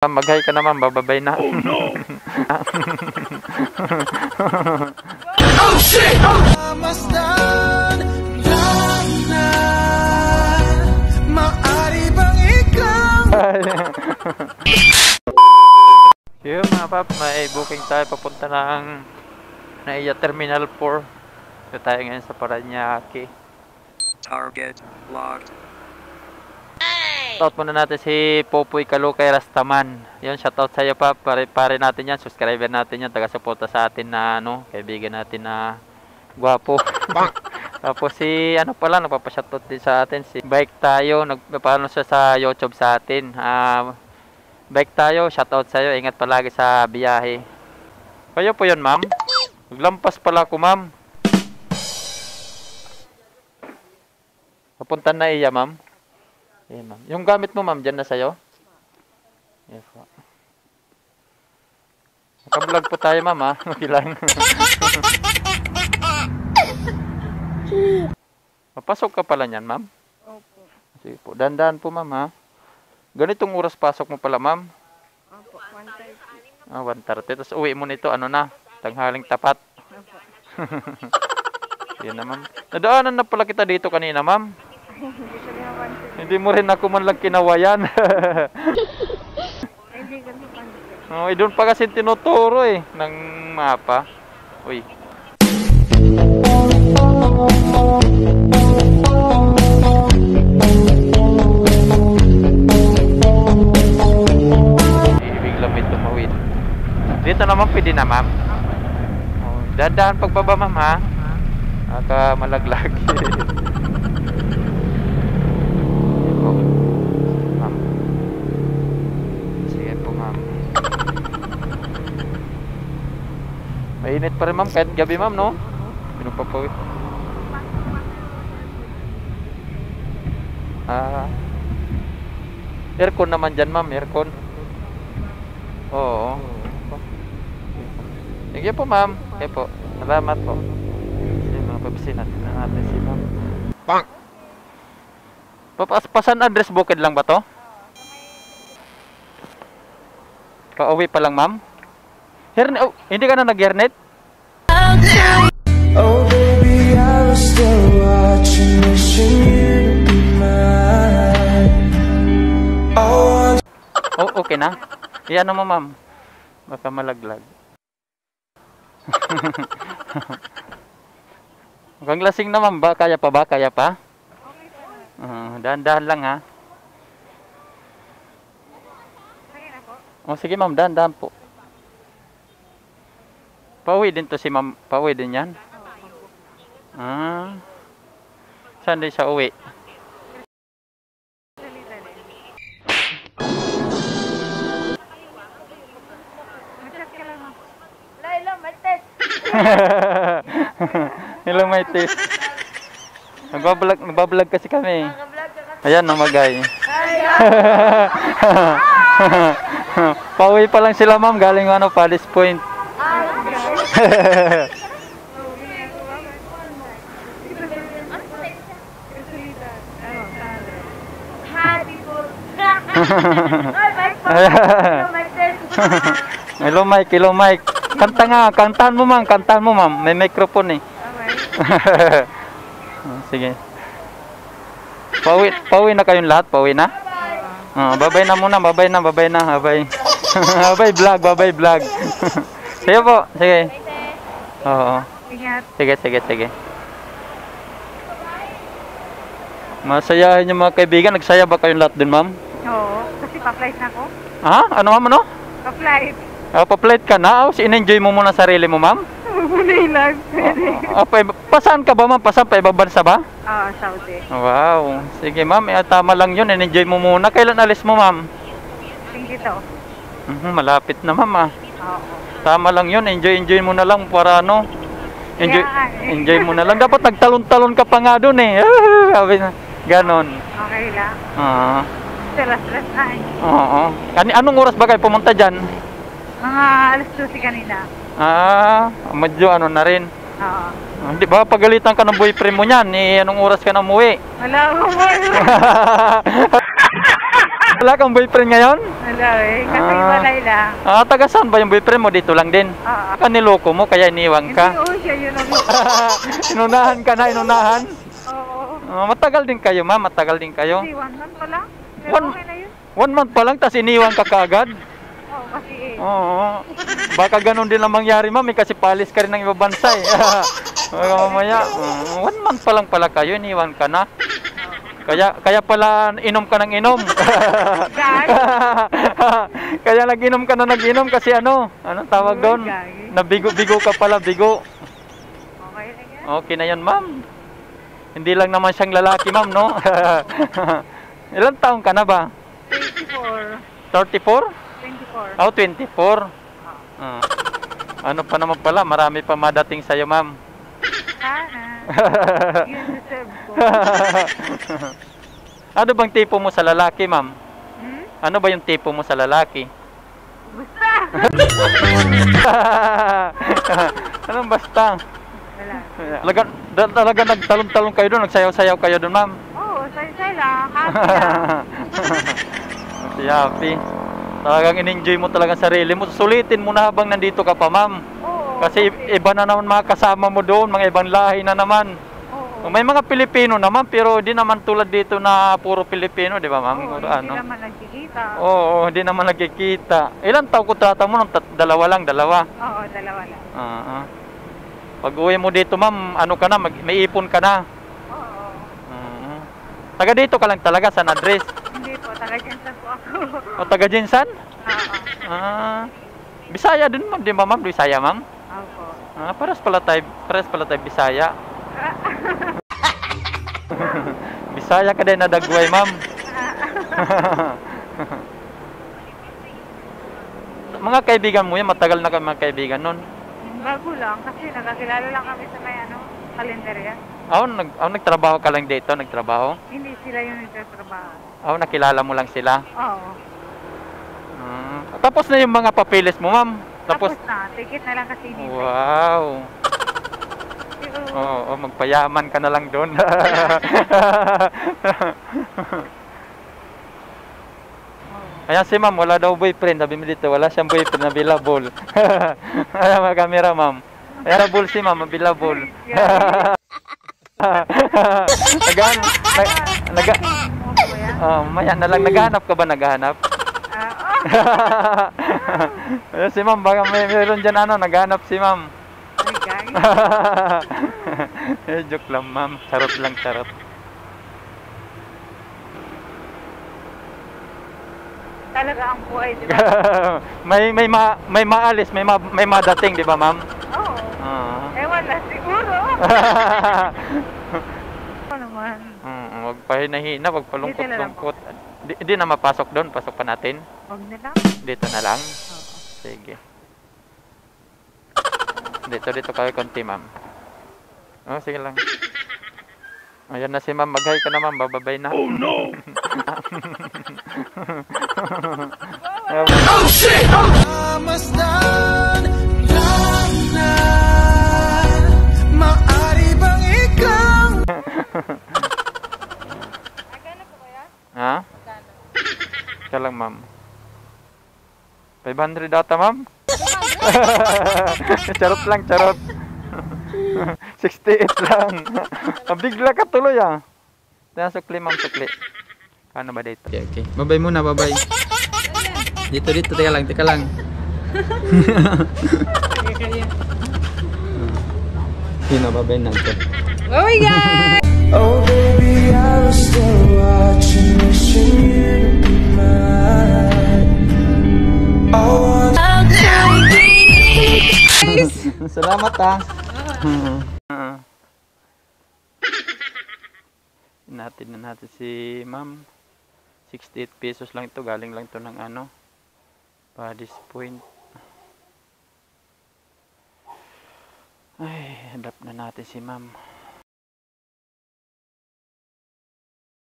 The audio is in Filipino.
Mag-hi ka naman, bababay na. Oh no! Oh shit! Yun mga pap, may booking tayo papunta ng Naiya Terminal 4. Ito tayo ngayon sa Paranaque. Target locked. Shoutout muna natin si Popoy Kalukay Rastaman. Yun, shoutout sa iyo pa. Pare natin yan, subscriber natin yan, taga-suporta sa atin na kaibigan natin na gwapo. Tapos si pala, nagpapa-shoutout din sa atin si Bike Tayo, nagpaano siya sa YouTube sa atin. Bike Tayo, shoutout sa iyo. Ingat palagi sa biyahe. Kayo po yun, ma'am. Naglampas pala ako, ma'am. Papunta na iya, ma'am. Ayan, ma'am. Yung gamit mo, ma'am, dyan na sa'yo? Yes, po. Naka-vlog po tayo, ma'am, ha? Makilang. Papasok ka pala niyan, ma'am? Opo. Sige po. Dandan po, ma'am, ha? Ganitong oras pasok mo pala, ma'am? Opo, 1:30. 1:30. Tapos uwi mo nito, tanghaling tapat. Opo. Yan na, ma'am. Nadaanan na pala kita dito kanina, ma'am. Hindi mo rin ako man lang kinawayan. Hindi ka napansin. Oh, doon pa kasi tinuturo ng mapa. Uy. Ibig lamit tumawid. Dito naman pwede na, ma'am. Oh, dadaan pagbaba, ma'am, ha? Aka malaglag. Mainit pa rin, ma'am, kahit gabi, ma'am, no? Pinupapawid. Aircon naman dyan, ma'am, aircon. Oo. Sige po, ma'am. Okay po. Salamat po. Sige, mga pabisin natin si ma'am. Pang! Pasan address bukid lang ba to? Pauwi pa lang, ma'am? Oh, hindi ka na nag-hernet? Oh baby, I was still watching, wishing you to be mine. Oh, okay na? Iyan mo, ma'am. Baka malaglag. Mukhang lasing na, ma'am. Kaya pa ba? Kaya pa? Dahan-dahan lang, ha? Oh, sige, ma'am. Dahan-dahan po. Pauwi din to si ma'am. Pauwi din yan? Saan din siya uwi? Hello, my test. Nagbablog kasi kami. Ayan, namagay. Pauwi pa lang sila, ma'am. Galing Palis Point. Hello, Mike. Hello, Mike. Kanta nga. Kantahan mo, ma'am. Kantahan mo, ma'am. May microphone, Sige. Pauwi na kayong lahat? Pauwi na? Babay na muna. Babay na. Babay. Babay vlog. Sige po. Sige. Oo. Sige. Masayahin yung mga kaibigan. Nagsaya ba kayong lahat din, ma'am? Oo. Kasi pa-flight na ako. Ha? Ano, ma'am? Ano? Pa-flight. Pa-flight ka na? In-enjoy mo muna sarili mo, ma'am? Muna lang. Pasaan ka ba, ma'am? Pasaan pa? Ibang bansa ba? Oo, Saudi. Wow. Sige, ma'am. Tama lang yun. In-enjoy mo muna. Kailan alis mo, ma'am? Dito. Malapit na, ma'am, Oo. Tama lang yun. Enjoy mo na lang para enjoy mo na lang. Dapat nagtalon-talon ka pa nga dun Sabi na. Ganon. Okay lang. Stress na Oo. Anong oras ba kayo pumunta dyan? Mga alas 12 kanina. Medyo na rin. Oo. Hindi ba pagalitan ka ng boyfriend mo niyan? Anong oras ka na umuwi? Wala akong Wala kang boyfriend ngayon? Wala eh. Kasi walay lang. Taga saan ba yung boyfriend mo? Dito lang din. Oo. Kaniloko mo, kaya iniwan Hindi, ka. siya yun ang... Inunahan ka na, inunahan. Oo. Matagal din kayo, ma'am. Matagal din kayo. Hindi, 1 month pa lang. Pero One- okay na yun. 1 month pa lang, tas iniwan ka kaagad. Oo, kasi Oo. Baka ganun din lang mangyari, ma'am. Kasi palis ka rin ng ibang bansa eh. Baka mamaya, 1 month pa lang pala kayo, iniwan ka na. Kaya pala inom ka ng inom. Kaya nag-inom ka na nag-inom kasi anong tawag doon? Nabigo-bigo ka pala, bigo. okay na yan. Okay na yan, ma'am. Hindi lang naman siyang lalaki, ma'am, no? Ilang taong ka na ba? 24. 34? 24. Oh, 24. Ano pa naman pala, marami pa madating sa'yo, ma'am. Sana. Yun deserve ko. Ano bang tipo mo sa lalaki, ma'am? Hmm? Ano ba yung tipo mo sa lalaki? Basta. Anong basta? Wala. Talaga nagtalon-talon kayo doon, nagsayaw-sayaw kayo doon, ma'am. Oo, say lang. Happy lang. Si Happy. Talagang in-enjoy mo talaga ang sarili mo. Sulitin mo na habang nandito ka pa, ma'am. Oo. Kasi iba na naman mga kasama mo doon, mga ibang lahi na naman. Oo. May mga Pilipino naman, pero di naman tulad dito na puro Pilipino, di ba, ma'am? Oo, Ano? hindi naman nagkikita. Oo, hindi naman nagkikita. Ilan taong kontrata mo? Dalawa lang, dalawa. Oo, dalawa lang. Pag uwi mo dito, ma'am, ano ka na, may ipon ka na. Oo. Taga dito ka lang talaga, sa address. Hindi po, taga-Jensan po ako. O taga Jinsan? Oo. Bisaya din, ma'am, di ba, ma'am? Bisaya, ma'am? Opo. Paras pala tayo Bisaya. Bisaya ka din na dagway, ma'am. Mga kaibigan mo yan, matagal na kayo mga kaibigan nun. Bago lang, kasi nagkakilala lang kami sa may kalendarya. Nagtrabaho ka lang dito, nagtrabaho? Hindi sila yung nagtatrabaho. Nakilala mo lang sila. Oo. Tapos na yung mga papilis mo, ma'am. Tapos na, ticket na lang kasi hindi. Wow. Oo, magpayaman ka na lang doon. Ayan si ma'am, wala daw boyfriend. Sabi mo dito, wala siyang boyfriend, available. Ayan mga camera, ma'am. Available si ma'am, available. Maya na lang, naghahanap ka ba? Naghahanap? Ayan si ma'am, baka meron dyan naghahanap si ma'am. Joke lang, ma'am. Charot lang, charot. Talaga ang buhay, di ba? may maalis, may madating, di ba, ma'am? Oo. Ewan na siguro. Ano naman? Wag pa hinahina, wag pa lungkot-lungkot. Hindi na mapasok doon, pasok pa natin. Wag na lang. Dito na lang. Oo. Sige. Dito kayo konti, ma'am. Sige lang. Ayan na si ma'am. Mag-hi ka na, ma'am. Bababay na. Oh, no! Oh shit! Masdan lang na maaari bang ikaw? Magkano po kaya? Ha? Magkano? Ika lang, ma'am. 500 data, ma'am? Charot lang, charot. 68 lang. Bigla ka tuloy, Kaya sukli, ma'am, sukli. Paano ba dito? Okay. Babay muna, babay. Dito, teka lang. Sino, babay na ito. Bye guys! Oh baby, I was still watching, wishing you to be mine. Oh, Salamat, Natin si ma'am. 68 pesos lang ito. Galing lang ito ng Paddy's Point. Ay, hanap na natin si ma'am.